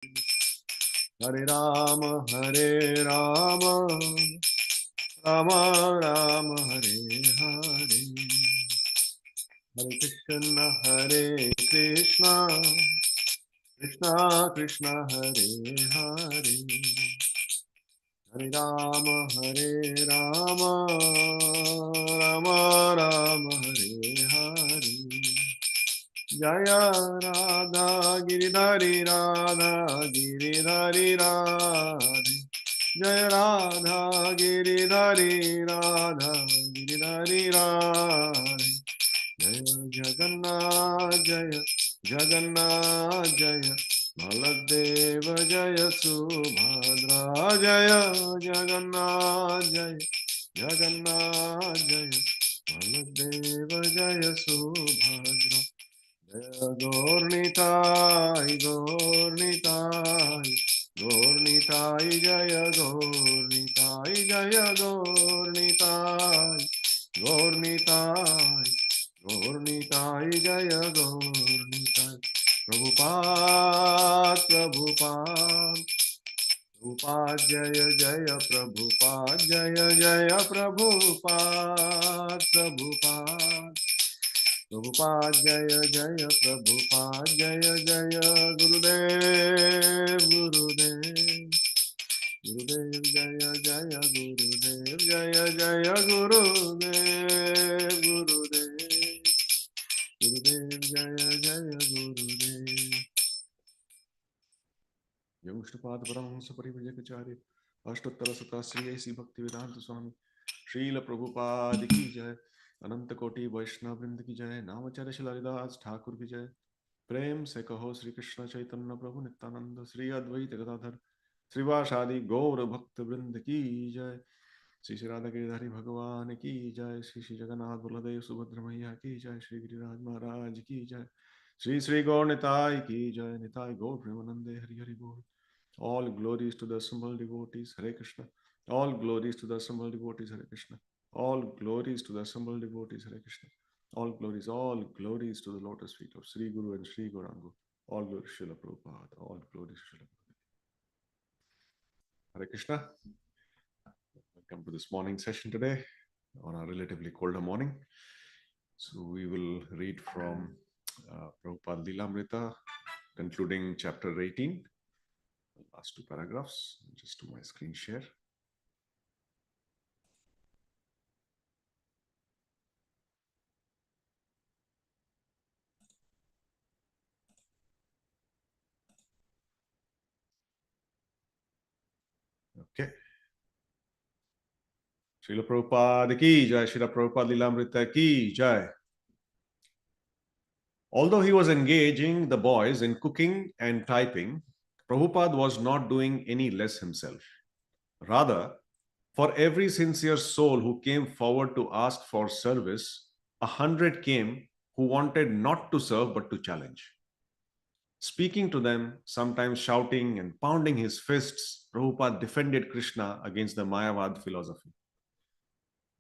Hare Rama, Rama Rama, Hare Hare. Hare Krishna, Krishna Krishna, Hare Hare. Hare Rama, Rama Rama, Hare Hare. Jaya Radha Giridhari Radha Giridhari Radhe. Jaya Radha Giridhari Radha Giridhari Radhe. Jaya Jagannath Jaya Baladeva Jaya Subhadra Jaya Jagannath Jaya Baladeva Jaya Subhadra. Jaya Gaurnitai Jaya Gaurnitai Gaurnitai Jaya Gaurnitai. Prabhupada Jaya Jaya Prabhupada Jaya Prabhupada Prabhupada Jaya Prabhupada Jaya Gurudev Gurudev Jaya Gurudev Jaya Gurudev Gurudev Jaya Gurudev. Yoga Shripad Paramahamsa Parivajakacarya Ashtottara Satasri A.C. Bhaktivedanta Swami Srila Prabhupada ki jai. अनंत कोटि वैष्णव वृंद की जय. नामचर्य श्री हरिदास ठाकुर की जय. प्रेम से कहो श्री कृष्ण चैतन्य प्रभु नित्यानंद श्री अद्वैत गदाधर श्रीवासादि गौर भक्त वृंद की जय. श्री श्री राधा गिरिधारी भगवान की जय. श्री श्री जगन्नाथ बलदेव सुभद्र मैया की जय. श्री गिरिराज महाराज की जय. श्री श्री गौर निताय की जय. निताय गौर प्रेमानंदे हरि हरि बोल. All glories to the assembled devotees. Hare Krishna. All glories to the assembled devotees. Hare Krishna. All glories to the assembled devotees. Hare Krishna. All glories to the lotus feet of Sri Guru and Sri Gaurango. All glories to Srila Prabhupada. All glories to Srila Prabhupada. Hare Krishna. Welcome to this morning session today on a relatively colder morning. So we will read from Prabhupada Lilamrita, concluding chapter 18. Last two paragraphs. Just to my screen share. Okay. Srila Prabhupada ki jai. Srila Prabhupada Lilamrita ki jai. Although he was engaging the boys in cooking and typing, Prabhupada was not doing any less himself. Rather, for every sincere soul who came forward to ask for service, 100 came who wanted not to serve but to challenge. Speaking to them, sometimes shouting and pounding his fists, Prabhupada defended Krishna against the Mayavad philosophy.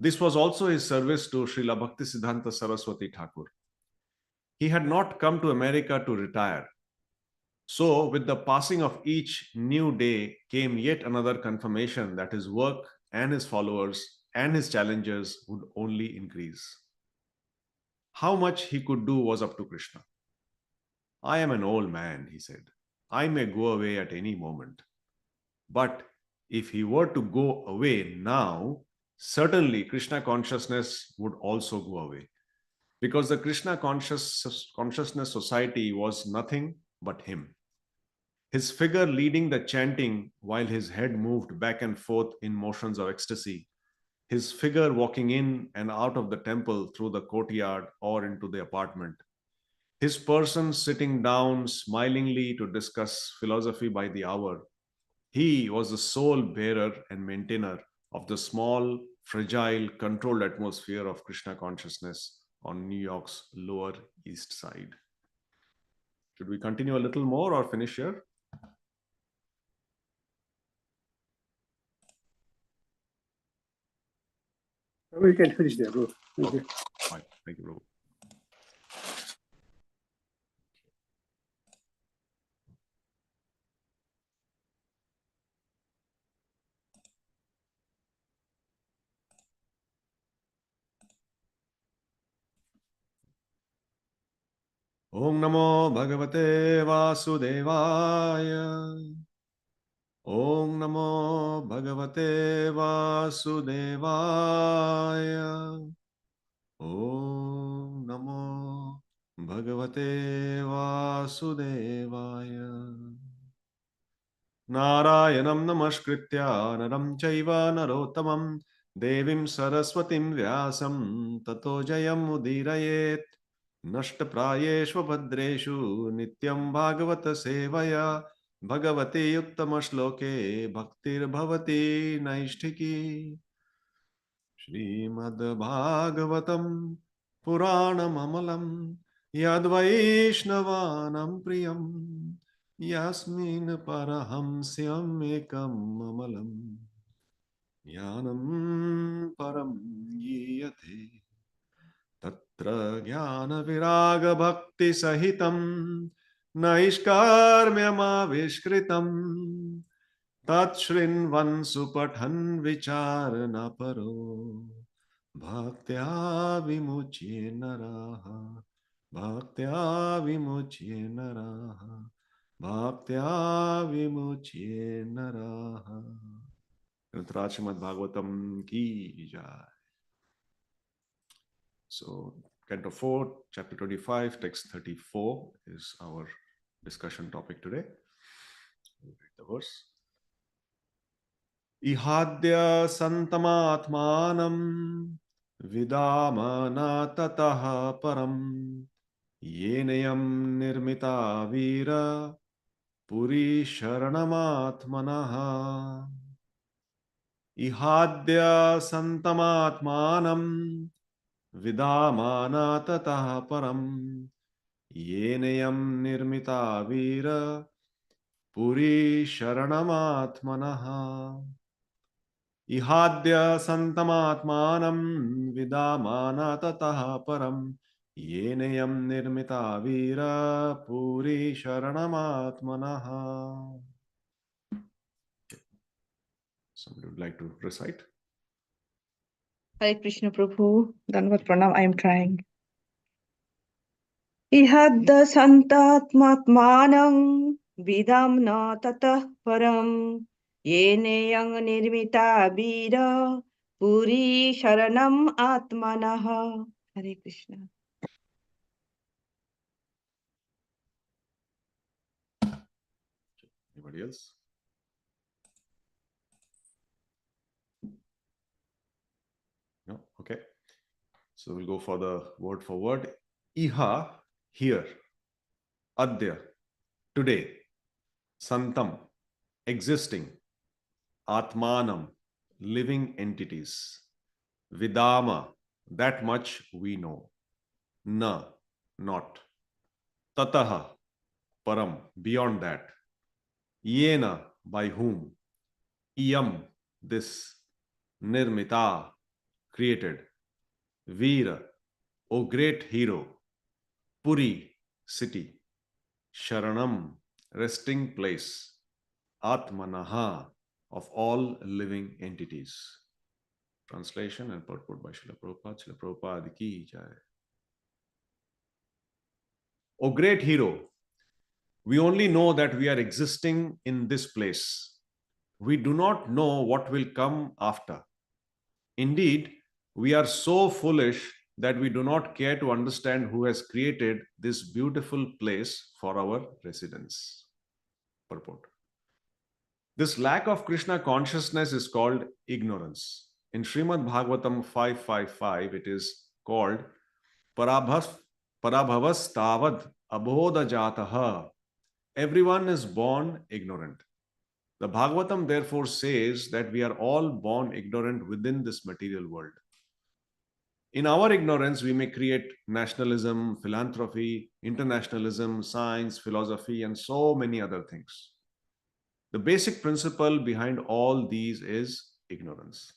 This was also his service to Srila Bhaktisiddhanta Saraswati Thakur. He had not come to America to retire. So, with the passing of each new day came yet another confirmation that his work and his followers and his challengers would only increase. How much he could do was up to Krishna. I am an old man, he said. I may go away at any moment. But if he were to go away now, certainly Krishna consciousness would also go away. Because the Krishna consciousness society was nothing but him. His figure leading the chanting while his head moved back and forth in motions of ecstasy. His figure walking in and out of the temple through the courtyard or into the apartment. His person sitting down smilingly to discuss philosophy by the hour. He was the sole bearer and maintainer of the small, fragile, controlled atmosphere of Krishna consciousness on New York's Lower East Side. Should we continue a little more or finish here? We can finish there, bro. Thank you. Fine. Thank you, bro. Om Namo Bhagavate Vasudevaya. Om Namo Bhagavate Vasudevaya. Om Namo Bhagavate Vasudevaya. Narayanam Namaskritya Naram Chaiva Narottamam Devim Saraswatim Vyasam Tato Jayam Udirayet Nashtaprayeshva Bhadreshu Nityam Bhagavata Sevaya Bhagavate Yuktama Bhaktir Bhavati Naishtiki Srimad Bhagavatam Puranam Amalam Yad Vaishnavanam Priyam Yasmin Parahamsyam Ekam Amalam Jnanam Param Yiyate Tatra Jnana Viraga Bhakti Sahitam Naishkarmyamavishkritam Tat Shrinvan Supathan Vicharana Paro Bhaktya Vimuchye Naraha Bhaktya Vimuchye Naraha Bhaktya Vimuchye Naraha. Grantaraj Srimad Bhagavatam ki jai. So, Canto 4, Chapter 25, Text 34 is our discussion topic today. We'll read the verse. Ihadya santamatmanam vidamana tataha param yenayam nirmita vira puri sharanamatmanaha. Ihadya santamatmanam vidamana tataha param yenayam nirmita vira puri sharanamatmanaha. Ihadya santamatmanam vidamana tataha param yenayam nirmita vira puri sharanamatmanaha. Somebody would like to recite? Hare Krishna Prabhu, Danvat Pranam, I am trying. Ihadda santatmatmanam vidamna tatah param yeneyang nirmita vira puri sharanam atmanaha. Hare Krishna. Anybody else? No? Okay. So we'll go for the word for word. Iha, here. Adya, today. Santam, existing. Atmanam, living entities. Vidama, that much we know. Na, not. Tataha, param, beyond that. Yena, by whom. Iyam, this. Nirmita, created. Veera, O great hero. Puri, city. Sharanam, resting place. Atmanaha, of all living entities. Translation and purport by Srila Prabhupada. Srila Prabhupada ki jai. O great hero, we only know that we are existing in this place. We do not know what will come after. Indeed, we are so foolish that we do not care to understand who has created this beautiful place for our residence. Purport. This lack of Krishna consciousness is called ignorance. In Srimad Bhagavatam 5.5.5, it is called Parabhavas Tavad Abodha Jataha. Everyone is born ignorant. The Bhagavatam therefore says that we are all born ignorant within this material world. In our ignorance, we may create nationalism, philanthropy, internationalism, science, philosophy, and so many other things. The basic principle behind all these is ignorance.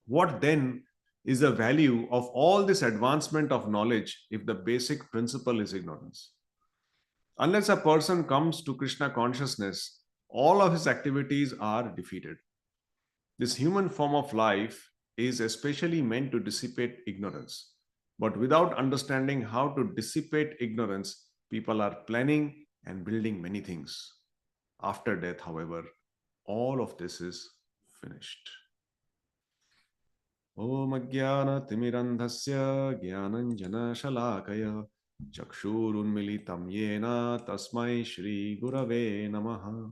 What then is the value of all this advancement of knowledge if the basic principle is ignorance? Unless a person comes to Krishna consciousness, all of his activities are defeated. This human form of life is especially meant to dissipate ignorance. But without understanding how to dissipate ignorance, people are planning and building many things. After death, however, all of this is finished. Om Ajnana Timirandhasya Jnananjana Shalakaya Chakshurunmilitam Yena Tasmai Shri Gurave Namaha.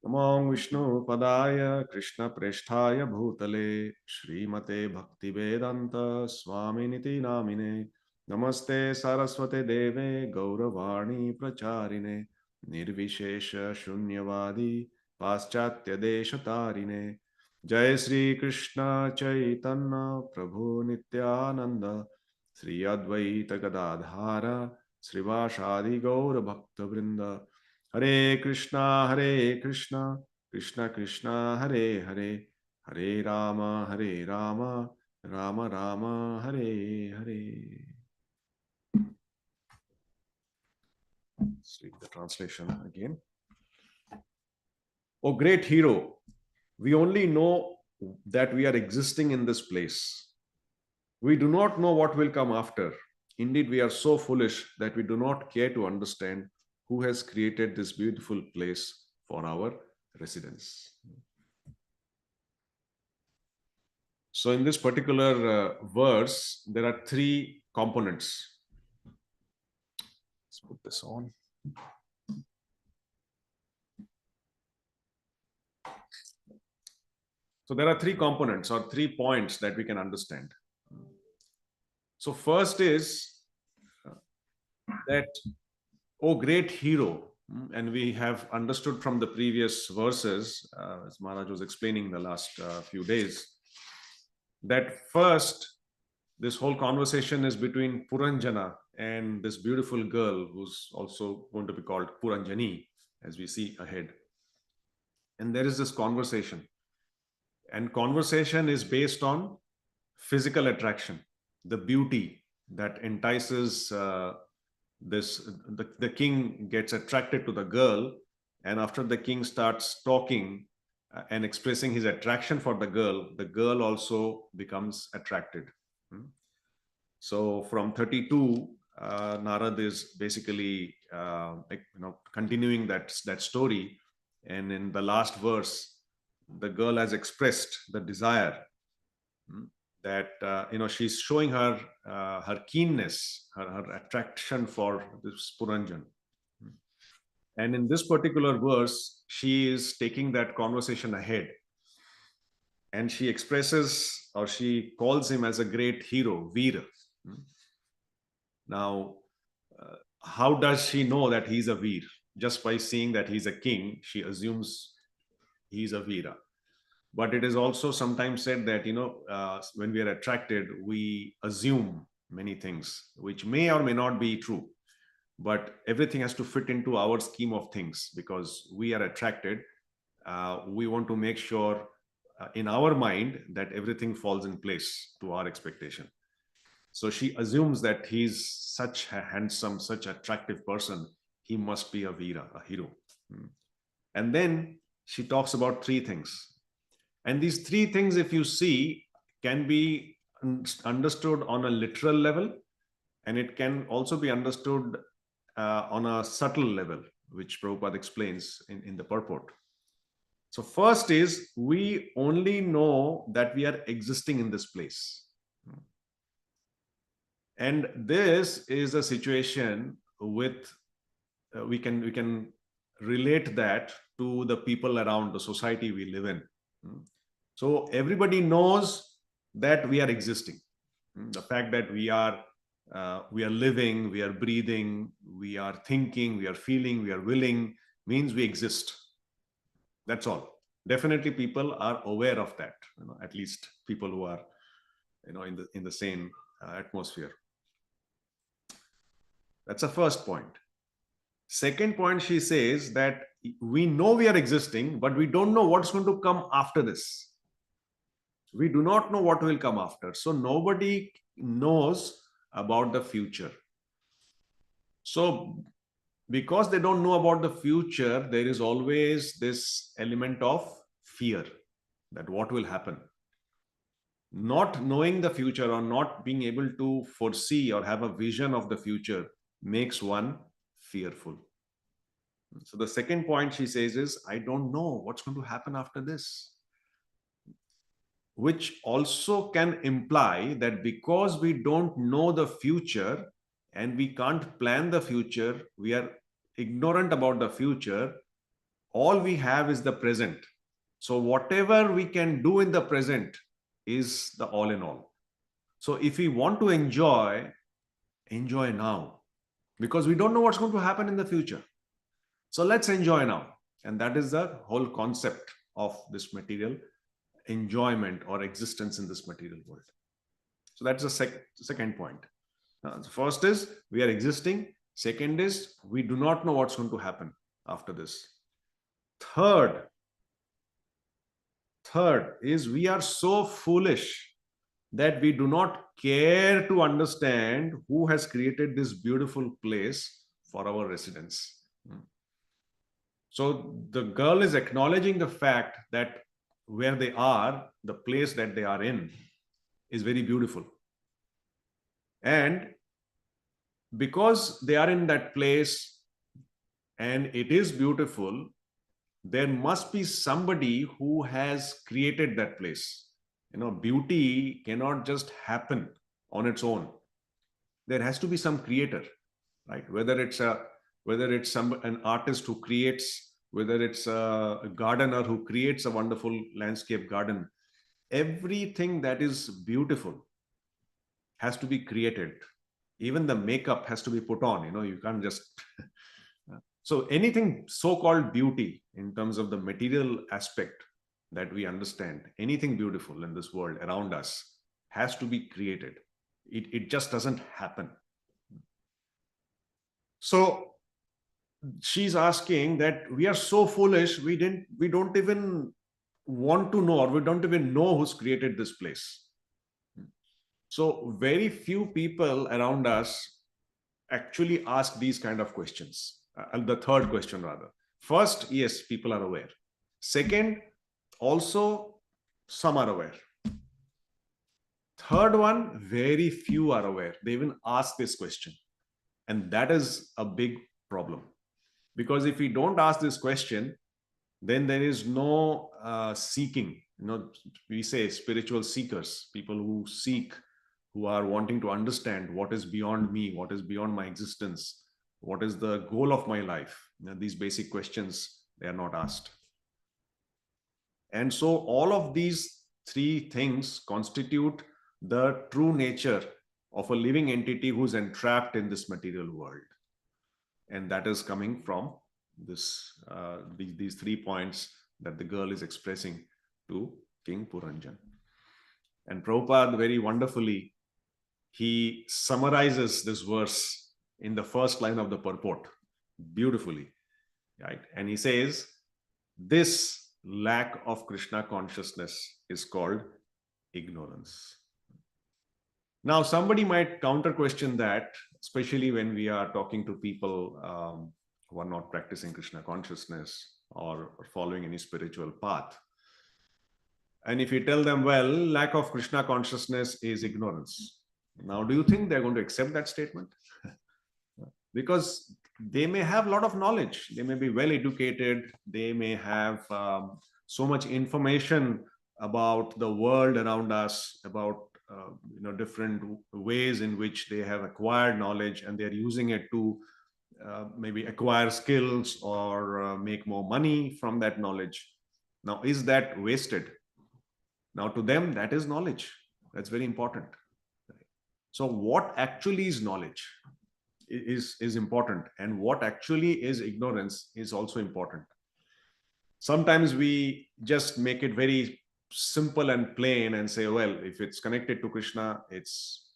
Namo Vishnu Padaya Krishna Presthaya Bhutale Srimate Bhakti Vedanta Swaminiti Namine Namaste Saraswate Deve Gauravani Pracharine Nirvishesha Shunyavadi Paschatya Deshatarine Jai Sri Krishna Chaitanya Prabhu Nityananda Sri Advaita Gadadhara Srivashadi Gaura Bhakta Vrinda Hare Krishna, Krishna Krishna, Hare Hare, Hare Rama, Rama Rama, Hare Hare. Let's read the translation again. O great hero, we only know that we are existing in this place. We do not know what will come after. Indeed, we are so foolish that we do not care to understand who has created this beautiful place for our residence. So in this particular verse, there are three components. Let's put this on. So there are three components or 3 points that we can understand. So first is that, oh great hero, and we have understood from the previous verses, as Maharaj was explaining the last few days, that first, this whole conversation is between Puranjana and this beautiful girl who's also going to be called Puranjani, as we see ahead. And there is this conversation. And conversation is based on physical attraction, the beauty that entices the king gets attracted to the girl, and after the king starts talking and expressing his attraction for the girl also becomes attracted. So from 32, Narad is basically continuing that story, and in the last verse, the girl has expressed the desire that she's showing her keenness, her attraction for this Puranjan. And in this particular verse, she is taking that conversation ahead, and she expresses, or she calls him as a great hero, Veer. Now, how does she know that he's a Veer? Just by seeing that he's a king, she assumes he's a Veera. But it is also sometimes said that, when we are attracted, we assume many things, which may or may not be true. But everything has to fit into our scheme of things, because we are attracted. We want to make sure in our mind that everything falls in place to our expectation. So she assumes that he's such a handsome, such attractive person. He must be a Veera, a hero. And then she talks about 3 things. And these 3 things, if you see, can be understood on a literal level, and it can also be understood on a subtle level, which Prabhupada explains in the purport. So first is, we only know that we are existing in this place. And this is a situation with, we can relate that to the people around, the society we live in. So everybody knows that we are existing. The fact that we are living, we are breathing, we are thinking, we are feeling, we are willing, means we exist. That's all. Definitely people are aware of that, at least people who are in the same atmosphere. That's the first point. Second point, she says that we know we are existing, but we don't know what's going to come after this. We do not know what will come after. So nobody knows about the future. So because they don't know about the future, there is always this element of fear that what will happen. not knowing the future or not being able to foresee or have a vision of the future makes one fearful. So the second point she says is, I don't know what's going to happen after this, which also can imply that because we don't know the future and we can't plan the future, we are ignorant about the future. All we have is the present. So whatever we can do in the present is the all in all. So if we want to enjoy now, because we don't know what's going to happen in the future. So let's enjoy now. And that is the whole concept of this material enjoyment or existence in this material world. So that's the second point. The first is we are existing. Second is we do not know what's going to happen after this. Third is we are so foolish that we do not care to understand who has created this beautiful place for our residence. So the girl is acknowledging the fact that where they are, the place that they are in, is very beautiful. And because they are in that place and it is beautiful, there must be somebody who has created that place. Beauty cannot just happen on its own. There has to be some creator, right? Whether it's an artist who creates, whether it's a gardener who creates a wonderful landscape garden, everything that is beautiful has to be created. Even the makeup has to be put on. You can't just so anything so-called beauty in terms of the material aspect that we understand, anything beautiful in this world around us has to be created. It just doesn't happen. So she's asking that we are so foolish, we don't even want to know, or we don't even know who's created this place. So very few people around us actually ask these kind of questions. The third question rather. First, yes, people are aware. Second, also some are aware. Third one, very few are aware. They even ask this question. And that is a big problem. Because if we don't ask this question, then there is no seeking. We say spiritual seekers, people who seek, who are wanting to understand what is beyond me, what is beyond my existence, what is the goal of my life. These basic questions, they are not asked. And so all of these three things constitute the true nature of a living entity who's entrapped in this material world. And that is coming from these 3 points that the girl is expressing to King Puranjan. And Prabhupada very wonderfully, he summarizes this verse in the first line of the purport beautifully, right? And he says, this lack of Krishna consciousness is called ignorance. Now, somebody might counter question that, especially when we are talking to people who are not practicing Krishna consciousness or following any spiritual path. And if you tell them, well, lack of Krishna consciousness is ignorance. Now, do you think they're going to accept that statement? Because they may have a lot of knowledge. They may be well educated. They may have so much information about the world around us, about different ways in which they have acquired knowledge, and they're using it to maybe acquire skills or make more money from that knowledge. Now, is that wasted? Now, to them, that is knowledge. That's very important. So what actually is knowledge is important, and what actually is ignorance is also important. Sometimes we just make it very simple and plain and say, well, if it's connected to Krishna, it's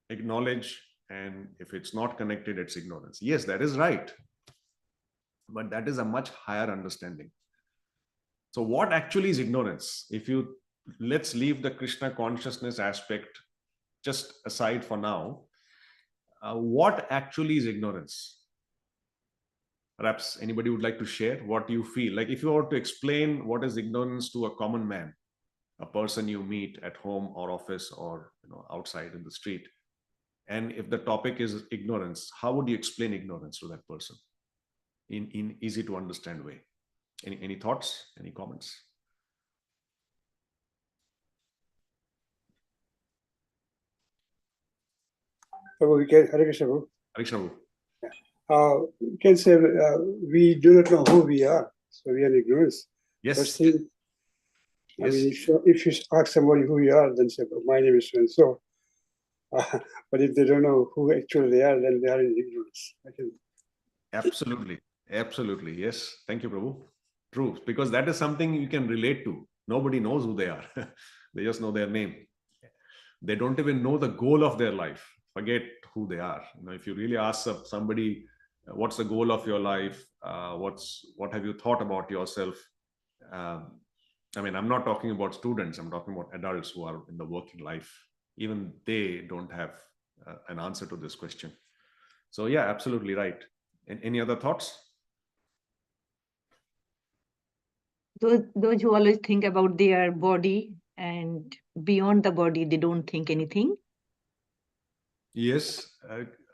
knowledge, and if it's not connected, it's ignorance. Yes, that is right. But that is a much higher understanding. So what actually is ignorance? Let's leave the Krishna consciousness aspect just aside for now. What actually is ignorance? Perhaps anybody would like to share what you feel. Like if you were to explain what is ignorance to a common man, a person you meet at home or office or outside in the street, and if the topic is ignorance, how would you explain ignorance to that person in easy to understand way? Any thoughts, any comments? Prabhu, we can, Hare Krishna, Prabhu. Arikshabu. We can say we do not know who we are, so we are in ignorance. Yes. First thing, I Yes. mean, if you ask somebody who you are, then say, my name is so and so. But if they don't know who actually they are, then they are in ignorance. Absolutely. Absolutely. Yes. Thank you, Prabhu. True. Because that is something you can relate to. Nobody knows who they are. They just know their name. They don't even know the goal of their life. Forget who they are. If you really ask somebody, what's the goal of your life? What have you thought about yourself? I mean, I'm not talking about students. I'm talking about adults who are in the working life. Even they don't have an answer to this question. So yeah, absolutely right. And any other thoughts? Those who always think about their body and beyond the body, they don't think anything. Yes,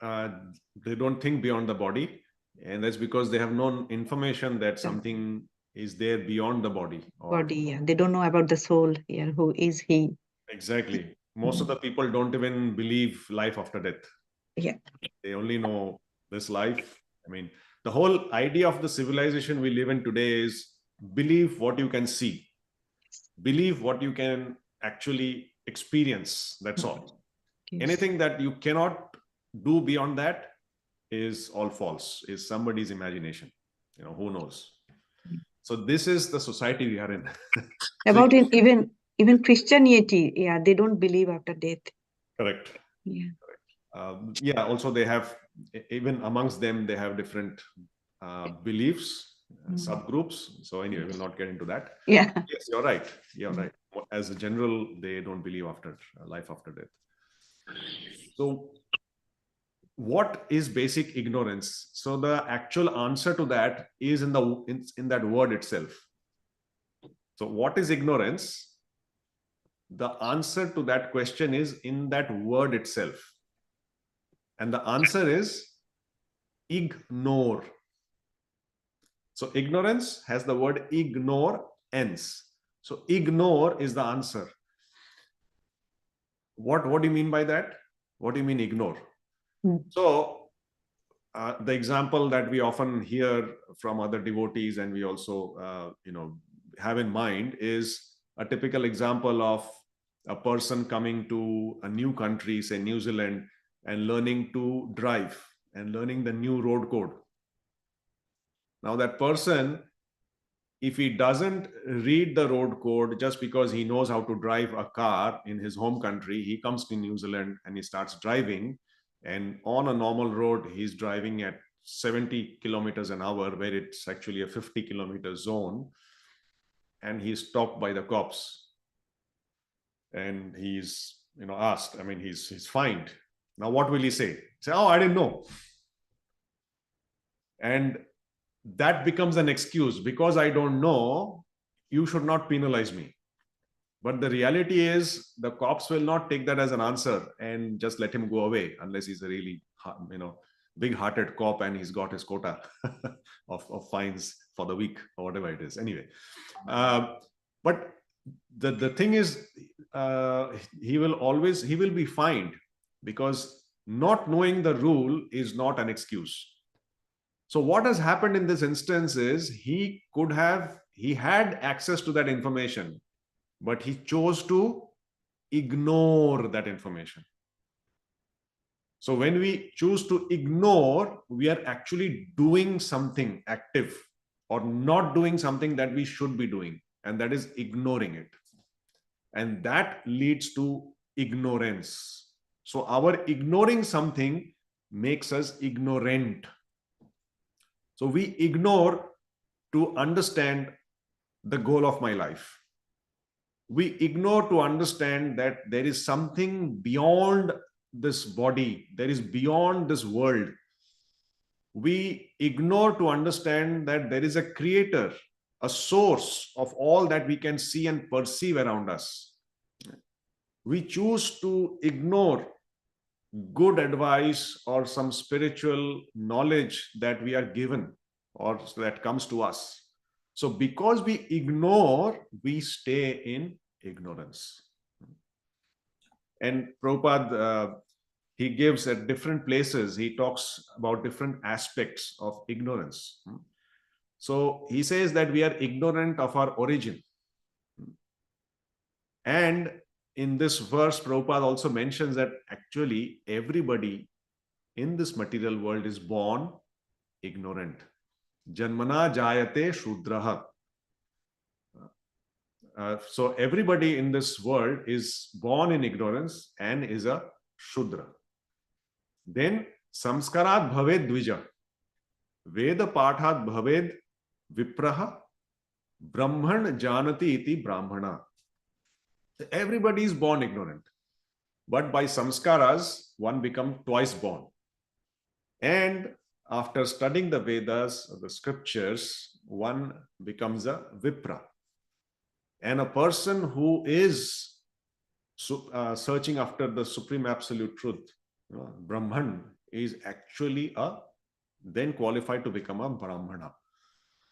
they don't think beyond the body, and that's because they have no information that something is there beyond the body. Yeah. They don't know about the soul. Yeah, who is he? Exactly. Most of the people don't even believe life after death. Yeah. They only know this life. I mean, the whole idea of the civilization we live in today is believe what you can see, believe what you can actually experience. That's all. Yes. Anything that you cannot do beyond that is all false, is somebody's imagination. Who knows? So this is the society we are in. About even Christianity, yeah, they don't believe after death. Correct. Yeah. Yeah, also they have, even amongst them, they have different beliefs, subgroups. So anyway, we'll not get into that. Yeah. Yes, you're right. You're right. As a general, they don't believe after life after death. So what is basic ignorance? So the actual answer to that is in that word itself. So what is ignorance? The answer to that question is in that word itself. And the answer is ignore. So ignorance has the word ignore ends. So ignore is the answer. What do you mean by that? What do you mean ignore? So the example that we often hear from other devotees and we also have in mind is a typical example of a person coming to a new country, say New Zealand, and learning to drive and learning the new road code. Now that person, if he doesn't read the road code just because he knows how to drive a car in his home country, he comes to New Zealand and he starts driving, and on a normal road he's driving at 70 kilometers an hour where it's actually a 50-kilometer zone, and he's stopped by the cops and he's asked, I mean, he's fined. Now what will he say? Say, oh, I didn't know. And that becomes an excuse. Because I don't know, you should not penalize me. But the reality is the cops will not take that as an answer and just let him go away unless he's a really big-hearted cop and he's got his quota of fines for the week or whatever it is. Anyway, but the thing is, he will be fined, because not knowing the rule is not an excuse. So what has happened in this instance is he had access to that information, but he chose to ignore that information. So when we choose to ignore, we are actually doing something active or not doing something that we should be doing, and that is ignoring it. And that leads to ignorance. So our ignoring something makes us ignorant. So we ignore to understand the goal of my life. We ignore to understand that there is something beyond this body, there is beyond this world. We ignore to understand that there is a creator, a source of all that we can see and perceive around us, we choose to ignore good advice or some spiritual knowledge that we are given or that comes to us. So because we ignore, we stay in ignorance. And Prabhupada, he gives at different places, he talks about different aspects of ignorance. So he says that we are ignorant of our origin. And in this verse, Prabhupada also mentions that actually everybody in this material world is born ignorant. Janmana jayate shudraha. So everybody in this world is born in ignorance and is a Shudra. Then samskarat bhaved dvija. Veda pathat bhaved vipraha. Brahman janati iti brahmana. Everybody is born ignorant. But by samskaras, one becomes twice born. And after studying the Vedas, the scriptures, one becomes a Vipra. And a person who is searching after the supreme absolute truth, Brahman, is actually then qualified to become a Brahmana.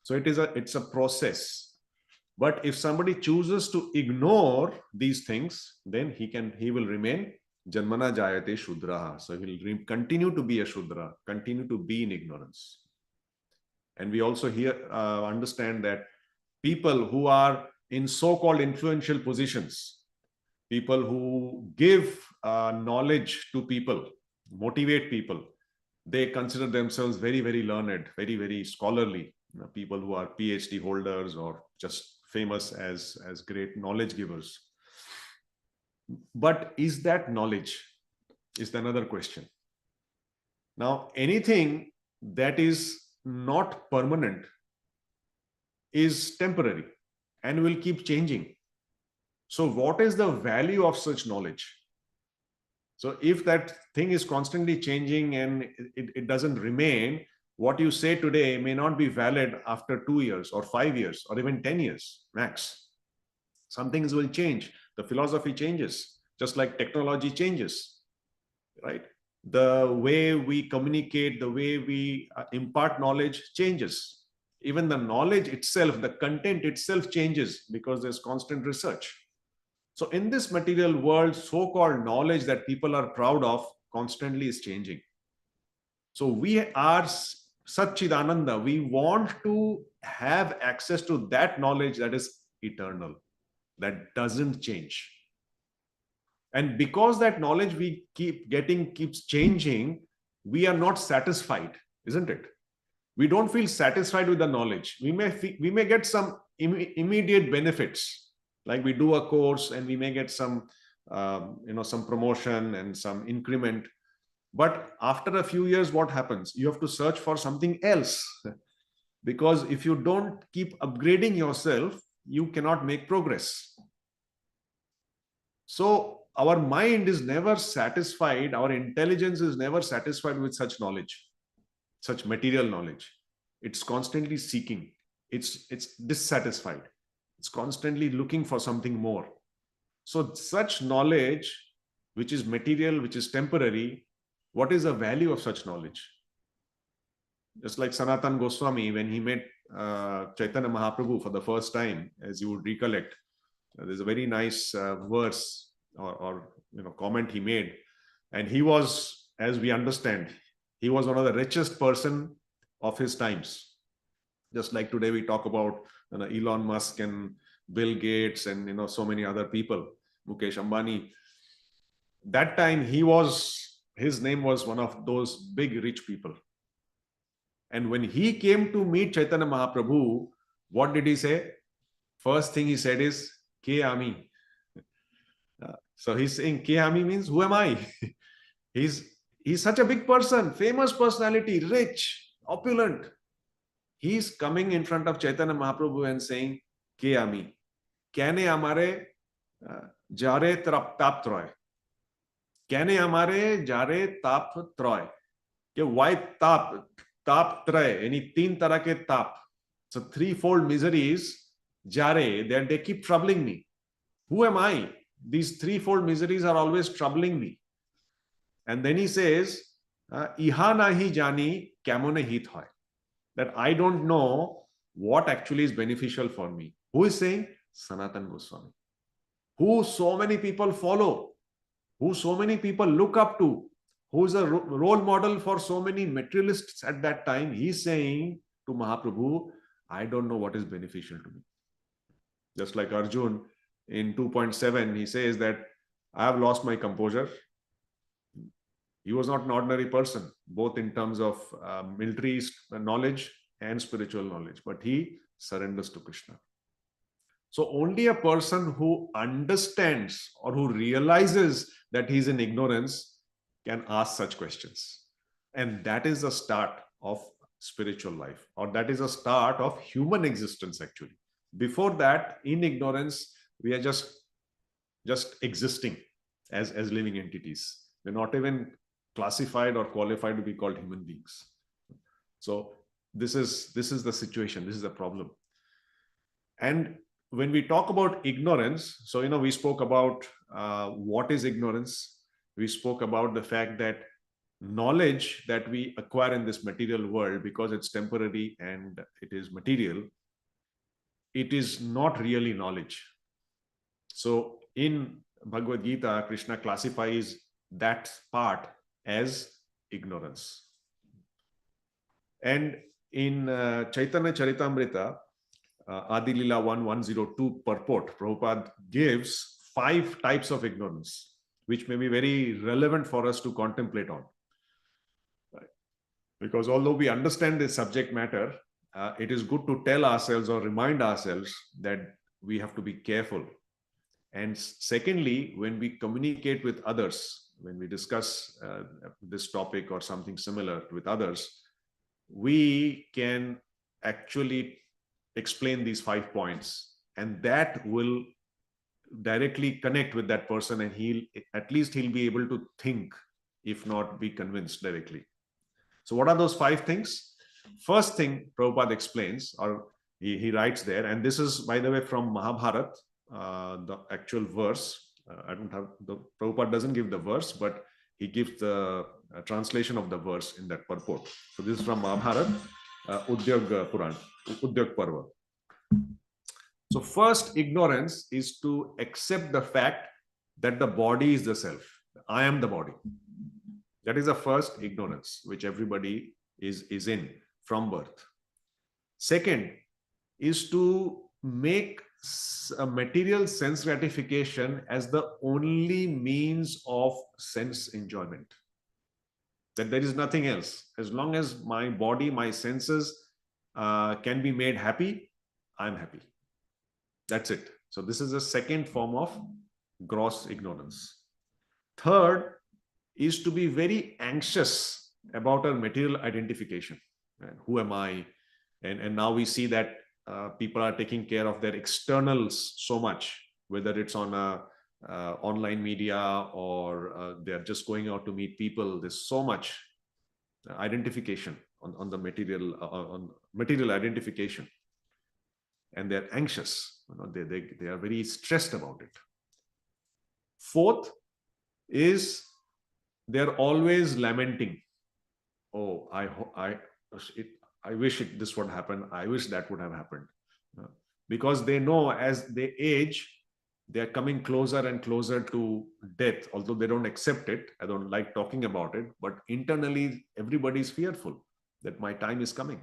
So it's a process. But if somebody chooses to ignore these things, then he will remain Janmana Jayate Shudraha. So he will continue to be a Shudra, continue to be in ignorance. And we also here understand that people who are in so-called influential positions, people who give knowledge to people, motivate people, they consider themselves very, very learned, very, very scholarly. People who are PhD holders or just famous as great knowledge givers. But is that knowledge? Is another question. Now, anything that is not permanent is temporary and will keep changing. So what is the value of such knowledge? So if that thing is constantly changing and it doesn't remain, what you say today may not be valid after 2 years or 5 years or even 10 years max. Some things will change. The philosophy changes, just like technology changes, right? The way we communicate, the way we impart knowledge changes. Even the knowledge itself, the content itself changes because there's constant research. So in this material world, so-called knowledge that people are proud of constantly is changing. So we are Satchidananda. We want to have access to that knowledge that is eternal, that doesn't change. And because that knowledge we keep getting keeps changing, we are not satisfied, isn't it? We don't feel satisfied with the knowledge. We may get some immediate benefits, like we do a course and we may get some some promotion and some increment. But after a few years, what happens? You have to search for something else. Because if you don't keep upgrading yourself, you cannot make progress. So our mind is never satisfied. Our intelligence is never satisfied with such knowledge, such material knowledge. It's constantly seeking. It's dissatisfied. It's constantly looking for something more. So such knowledge, which is material, which is temporary, what is the value of such knowledge? Just like Sanatan Goswami, when he met Chaitanya Mahaprabhu for the first time, as you would recollect, there's a very nice verse or comment he made. And he was, as we understand, he was one of the richest person of his times. Just like today we talk about Elon Musk and Bill Gates and so many other people, Mukesh Ambani. That time his name was one of those big rich people. And when he came to meet Chaitanya Mahaprabhu, what did he say? First thing he said is, Ke Ami. So he's saying, Ke Ami means, who am I? He's such a big person, famous personality, rich, opulent. He's coming in front of Chaitanya Mahaprabhu and saying, Ke Ami. Kene amare jare tap troy. Kene amare jare tap troy. Why tap? ताप त्रय यानी 3 तरह के ताप So threefold miseries, jare, they keep troubling me. Who am I? These threefold miseries are always troubling me. And then he says, Iha nahi jani kamone hit hoy. That I don't know what actually is beneficial for me. Who is saying? Sanatan Goswami. Who so many people follow, who so many people look up to, who is a role model for so many materialists at that time. He's saying to Mahaprabhu, I don't know what is beneficial to me. Just like Arjun in 2.7, he says that I have lost my composure. He was not an ordinary person, both in terms of military knowledge and spiritual knowledge, but he surrenders to Krishna. So only a person who understands or who realizes that he's in ignorance can ask such questions. And that is the start of spiritual life, or that is a start of human existence actually. Before that, in ignorance, we are just existing as living entities. We're not even classified or qualified to be called human beings. So this is the situation. This is the problem. And when we talk about ignorance, so we spoke about what is ignorance. We spoke about the fact that knowledge that we acquire in this material world, because it's temporary and it is material, it is not really knowledge. So in Bhagavad Gita, Krishna classifies that part as ignorance. And in Chaitanya Charitamrita, Adi Lila 1102 purport, Prabhupada gives 5 types of ignorance, which may be very relevant for us to contemplate on. Right? Because although we understand this subject matter, it is good to tell ourselves or remind ourselves that we have to be careful. And secondly, when we communicate with others, when we discuss this topic or something similar with others, we can actually explain these 5 points, and that will directly connect with that person, and he'll be able to think, if not be convinced directly. So what are those 5 things? First thing Prabhupada explains, or he writes there, and this is, by the way, from Mahabharata, the actual verse. I don't have the Prabhupada doesn't give the verse, but he gives the translation of the verse in that purport. So this is from Mahabharata, Udyog Puran, Udyog Parva. So first, ignorance is to accept the fact that the body is the self. I am the body. That is the first ignorance which everybody is in from birth. Second is to make a material sense gratification as the only means of sense enjoyment. That there is nothing else. As long as my body, my senses can be made happy, I'm happy. That's it. So this is a second form of gross ignorance. Third is to be very anxious about our material identification. Who am I? And now we see that people are taking care of their externals so much, whether it's on online media or they're just going out to meet people. There's so much identification on the material, on material identification, and they're anxious. They are very stressed about it. Fourth is they're always lamenting. Oh, I wish this would happen. I wish that would have happened. Because they know as they age, they're coming closer and closer to death, although they don't accept it. I don't like talking about it, but internally, everybody's fearful that my time is coming.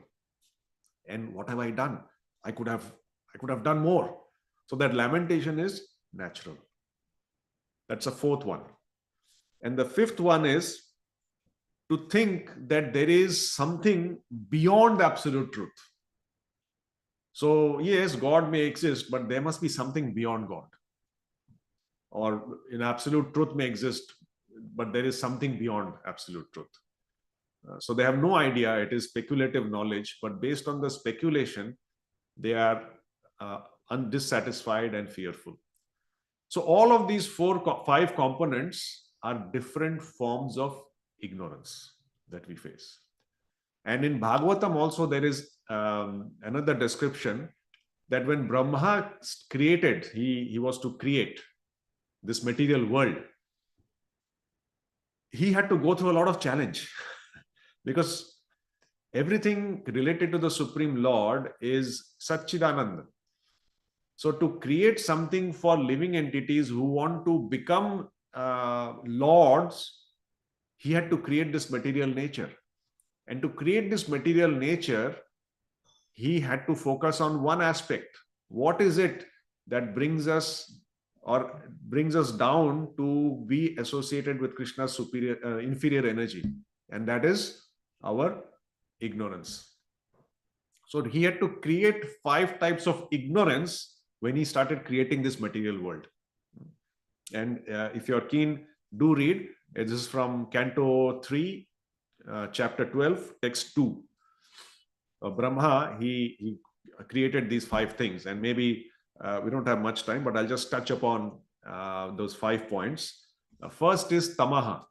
And what have I done? I could have done more. So that lamentation is natural. That's a fourth one. And the fifth one is to think that there is something beyond the absolute truth. So yes, God may exist, but there must be something beyond God. Or in absolute truth may exist, but there is something beyond absolute truth. So they have no idea. It is speculative knowledge, but based on the speculation, they are undissatisfied and fearful. So all of these 5 components are different forms of ignorance that we face. And in Bhagavatam also there is another description that when Brahma created, he was to create this material world, he had to go through a lot of challenge because everything related to the Supreme Lord is Satchidananda. So to create something for living entities who want to become lords, he had to create this material nature. And to create this material nature, he had to focus on one aspect. What is it that brings us down to be associated with Krishna's superior, inferior energy? And that is our ignorance. So he had to create 5 types of ignorance when he started creating this material world. And if you're keen, do read. This is from Canto 3, chapter 12, text 2. Brahma, he created these 5 things, and maybe we don't have much time, but I'll just touch upon those 5 points. First is tamaha.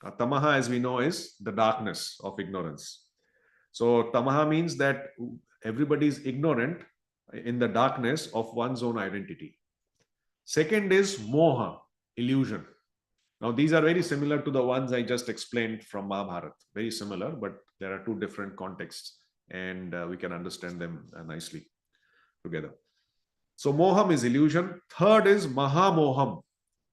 Tamaha, as we know, is the darkness of ignorance. So tamaha means that everybody is ignorant in the darkness of one's own identity. Second is moha, illusion. Now these are very similar to the ones I just explained from Mahabharata. Very similar, but there are 2 different contexts, and we can understand them nicely together. So moham is illusion. Third is mahamoham.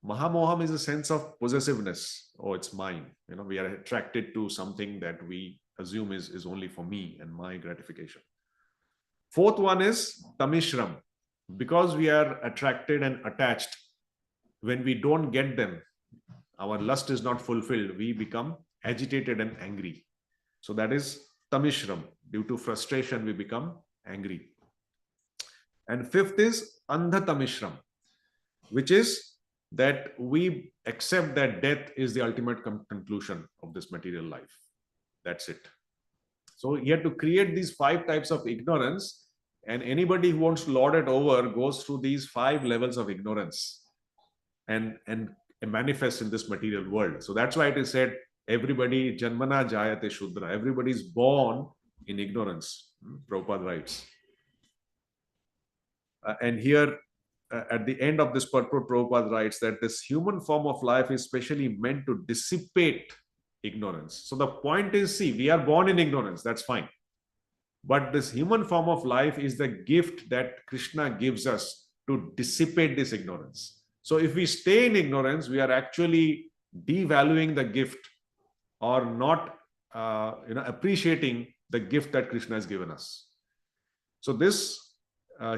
Mahamoham is a sense of possessiveness. Oh, it's mine. We are attracted to something that we assume is only for me and my gratification. Fourth one is tamishram. Because we are attracted and attached, when we don't get them, our lust is not fulfilled, we become agitated and angry. So that is tamishram. Due to frustration, we become angry. And fifth is andha tamishram, which is that we accept that death is the ultimate conclusion of this material life. That's it. So he had to create these 5 types of ignorance, and anybody who wants to lord it over goes through these 5 levels of ignorance and manifests in this material world. So that's why it is said, everybody janmana jayate shudra. Everybody is born in ignorance. Prabhupada writes. And here, at the end of this purport, Prabhupada writes that this human form of life is specially meant to dissipate ignorance. So the point is, see, we are born in ignorance, that's fine. But this human form of life is the gift that Krishna gives us to dissipate this ignorance. So if we stay in ignorance, we are actually devaluing the gift or not appreciating the gift that Krishna has given us. So this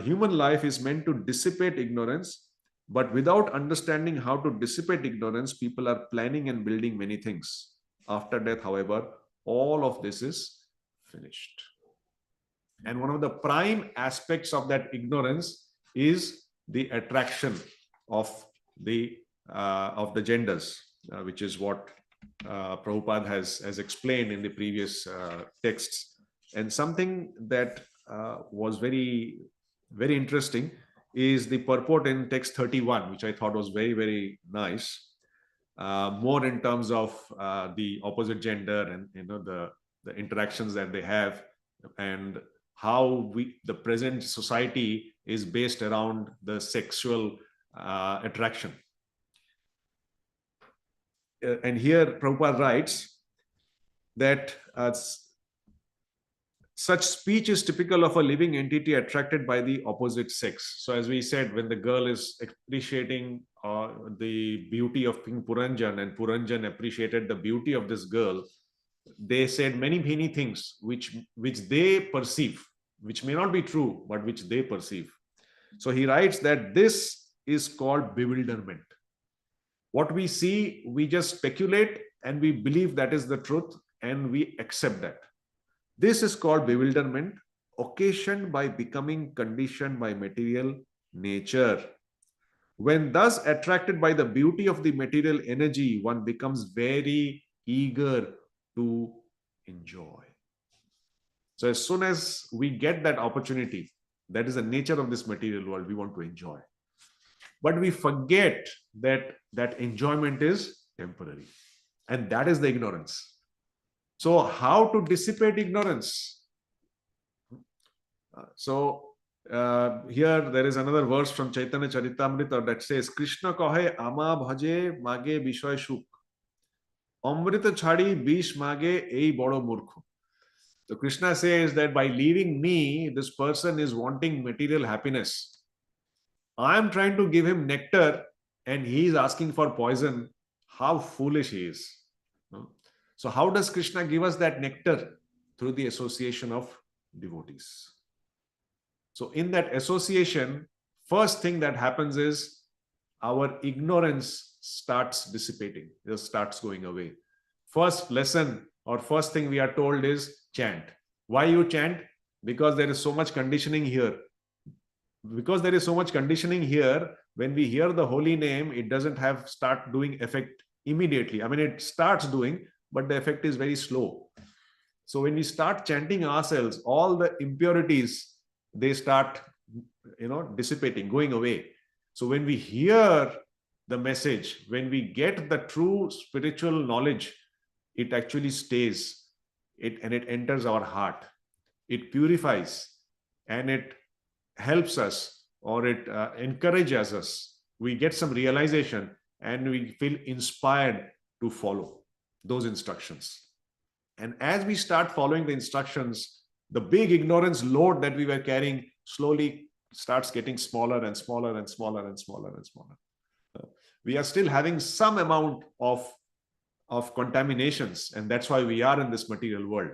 human life is meant to dissipate ignorance, but without understanding how to dissipate ignorance, people are planning and building many things. After death, however, all of this is finished. And one of the prime aspects of that ignorance is the attraction of the genders, which is what Prabhupada has explained in the previous texts. And something that was very, very interesting is the purport in text 31, which I thought was very, very nice. More in terms of the opposite gender and the interactions that they have, and how the present society is based around the sexual attraction. And here Prabhupada writes that such speech is typical of a living entity attracted by the opposite sex. So as we said, when the girl is appreciating the beauty of King Puranjan, and Puranjan appreciated the beauty of this girl, they said many, many things which they perceive, which may not be true, but which they perceive. So he writes that this is called bewilderment. What we see, we just speculate and we believe that is the truth and we accept that. This is called bewilderment, occasioned by becoming conditioned by material nature. When thus attracted by the beauty of the material energy, one becomes very eager to enjoy. So as soon as we get that opportunity, that is the nature of this material world, we want to enjoy. But we forget that enjoyment is temporary. And that is the ignorance. So how to dissipate ignorance? Here there is another verse from Chaitanya Charitamrita that says, Krishna kahe ama bhaje mage bishoy shuk. Amrita chhadi bish mage ei bodo murkho. So Krishna says that by leaving me, this person is wanting material happiness. I am trying to give him nectar and he is asking for poison. How foolish he is. So how does Krishna give us that nectar? Through the association of devotees. So in that association, first thing that happens is our ignorance starts dissipating, it starts going away. First lesson or first thing we are told is chant. Why you chant? Because there is so much conditioning here. Because there is so much conditioning here, when we hear the holy name, it doesn't have start doing effect immediately. I mean, it starts doing, but the effect is very slow. So when we start chanting ourselves, all the impurities, they start, dissipating, going away. So when we hear the message, when we get the true spiritual knowledge, it actually stays, and it enters our heart. It purifies and it helps us, or it encourages us. We get some realization and we feel inspired to follow those instructions. And as we start following the instructions, the big ignorance load that we were carrying slowly starts getting smaller and smaller and smaller and smaller and smaller. We are still having some amount of contaminations, and that's why we are in this material world.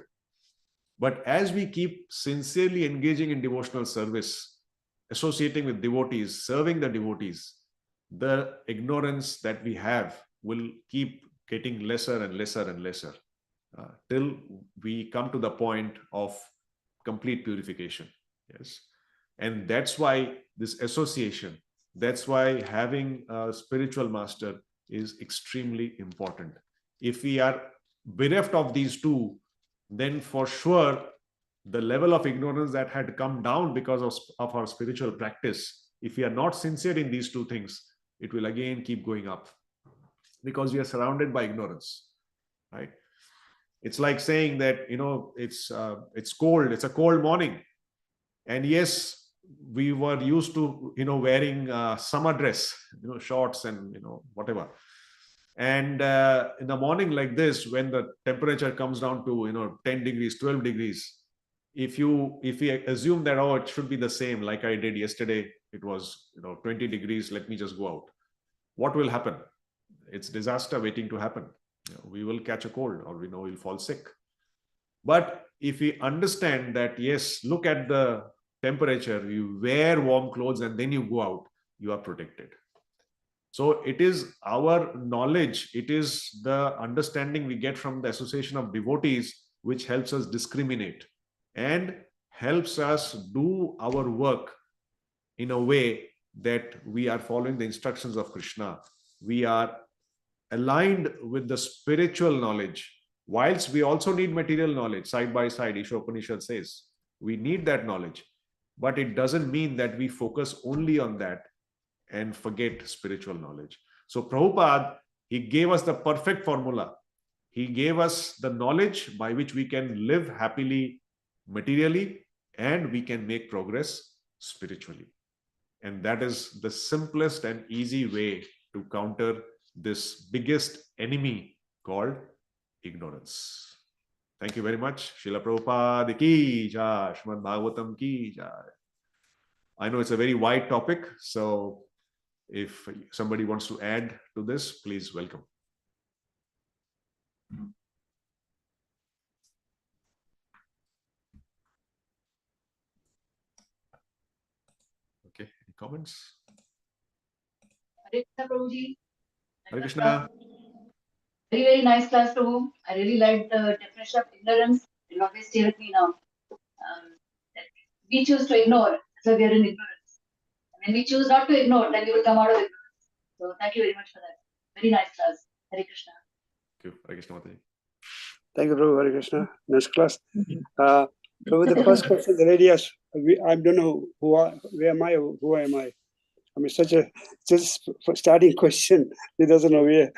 But as we keep sincerely engaging in devotional service, associating with devotees, serving the devotees, the ignorance that we have will keep getting lesser and lesser and lesser, till we come to the point of complete purification. Yes. And that's why this association, that's why having a spiritual master is extremely important. If we are bereft of these two, then for sure the level of ignorance that had come down because of our spiritual practice, if we are not sincere in these two things, it will again keep going up, because we are surrounded by ignorance, right? It's like saying that, it's cold, it's a cold morning, and yes, we were used to, wearing summer dress, shorts and, whatever. And in the morning like this, when the temperature comes down to, 10 degrees, 12 degrees, if we assume that, oh, it should be the same like I did yesterday, it was, 20 degrees, let me just go out. What will happen? It's disaster waiting to happen. We will catch a cold, or we'll fall sick. But if we understand that, yes, look at the temperature, you wear warm clothes and then you go out, you are protected. So it is our knowledge, it is the understanding we get from the association of devotees, which helps us discriminate and helps us do our work in a way that we are following the instructions of Krishna. We are aligned with the spiritual knowledge, whilst we also need material knowledge side by side. Ishopanishad says we need that knowledge, but it doesn't mean that we focus only on that and forget spiritual knowledge. So Prabhupada, he gave us the perfect formula. He gave us the knowledge by which we can live happily materially, and we can make progress spiritually. And that is the simplest and easy way to counter this biggest enemy called ignorance. Thank you very much. Srila Prabhupada ki jai, Srimad Bhagavatam ki jai. I know it's a very wide topic, so if somebody wants to add to this, please welcome. Okay, any comments? Hare Krishna, Prabhuji. Hare Krishna. Very, very nice class, Prabhu. I really liked the definition of ignorance. It will always stay with me now. That we choose to ignore, so we are in ignorance. When we choose not to ignore, then we will come out of ignorance. So thank you very much for that. Very nice class. Hare Krishna. Thank you. Hare Krishna Mataji. Thank you, Prabhu. Hare Krishna. Next class. Prabhu, the first question the lady asked, I don't know where am I, who am I? I mean, just starting question. He doesn't know where.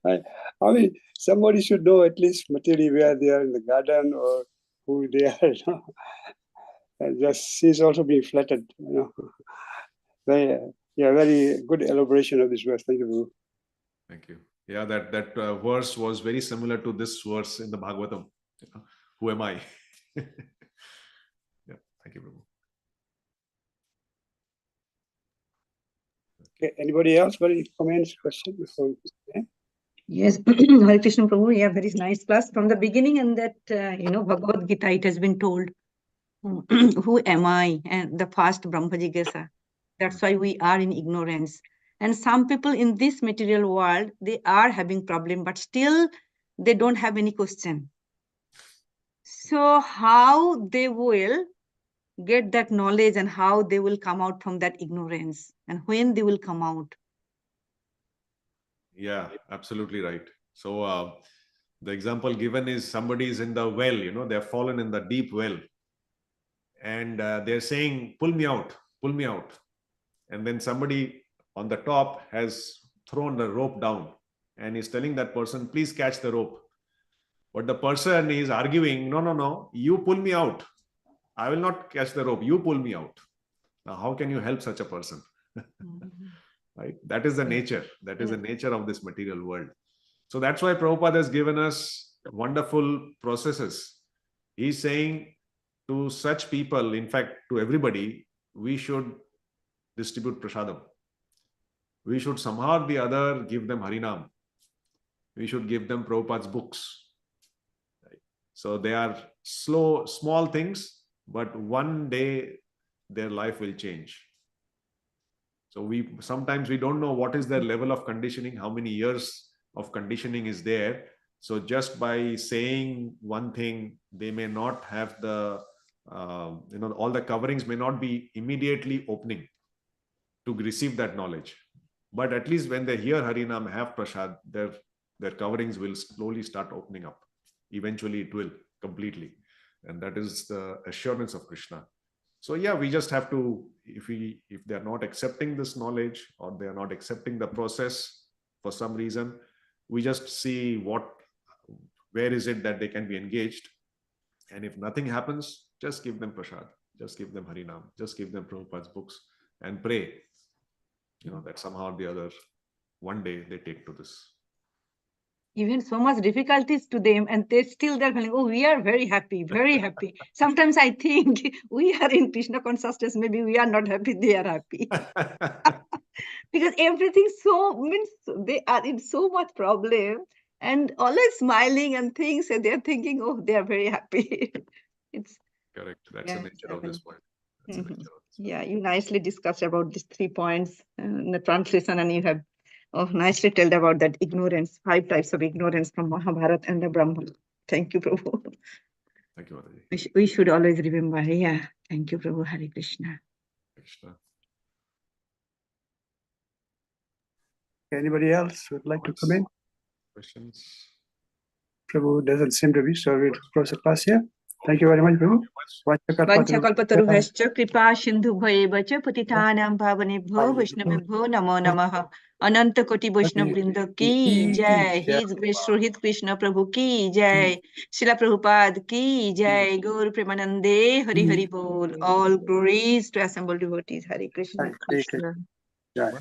I mean, somebody should know at least materially where they are in the garden or who they are. You know? And just she's also being flattered. You know, very good elaboration of this verse. Thank you, Prabhu. Thank you. Yeah, that verse was very similar to this verse in the Bhagavatam. You know, who am I? Yeah, thank you, Prabhu. Okay, anybody else? Any comments, questions before we begin? Yes, Hare Krishna Prabhu, yeah, very nice class from the beginning, and that Bhagavad Gita, it has been told, who am I? And the first Brahma Jigyasa. That's why we are in ignorance. And some people in this material world, they are having problem, but still they don't have any question. So how they will get that knowledge and how they will come out from that ignorance and when they will come out? Yeah, absolutely right. So the example given is somebody is in the well, you know, they're fallen in the deep well, and they're saying, pull me out, pull me out. And then somebody on the top has thrown the rope down and is telling that person, please catch the rope. But the person is arguing, no, no, no, you pull me out. I will not catch the rope. You pull me out. Now, how can you help such a person? Right? That is the nature. That is the nature of this material world. So that's why Prabhupada has given us wonderful processes. He's saying to such people, in fact, to everybody, we should distribute prasadam. We should somehow or the other give them Harinam. We should give them Prabhupada's books. Right? So they are small things, but one day their life will change. So sometimes we don't know what is their level of conditioning, how many years of conditioning is there. So just by saying one thing, they may not have the, all the coverings may not be immediately opening to receive that knowledge. But at least when they hear Harinam, have Prasad, their coverings will slowly start opening up. Eventually it will completely. And that is the assurance of Krishna. So yeah, we just have to, if they're not accepting this knowledge or they're not accepting the process for some reason, we just see where is it that they can be engaged. And if nothing happens, just give them Prasad, just give them Harinam, just give them Prabhupada's books and pray, that somehow or the other, one day they take to this. Even so much difficulties to them, and they're feeling, oh, we are very happy, very happy. Sometimes I think we are in Krishna consciousness, maybe we are not happy, they are happy. Because everything means they are in so much problem and always smiling and things, and they're thinking, oh, they are very happy. It's correct. That's the nature of this point. Yeah, you nicely discussed about these 3 points in the translation, and you have nicely told about that ignorance, 5 types of ignorance from Mahabharata and the Brahma. Thank you, Prabhu. Thank you, Mataji. We should always remember. Yeah. Thank you, Prabhu. Hare Krishna. Krishna. Anybody else would like to comment? Questions? Prabhu doesn't seem to be, so we'll close the class here. Thank you very much, Prabhu. Vanchakalpatarubhyascha kripa sindhu bhayeva cha patitanam pavanebhyo vaishnavebhyo namo namah. Ananta Koti Vaishnav Vrinda ki jai. His Grace Suhrit Krishna Prabhu ki jai. Srila Prabhupada ki jai. Gaur Premanande Hari Hari Bol. All glories to assembled devotees. Hare Krishna. Hare Krishna. Jai.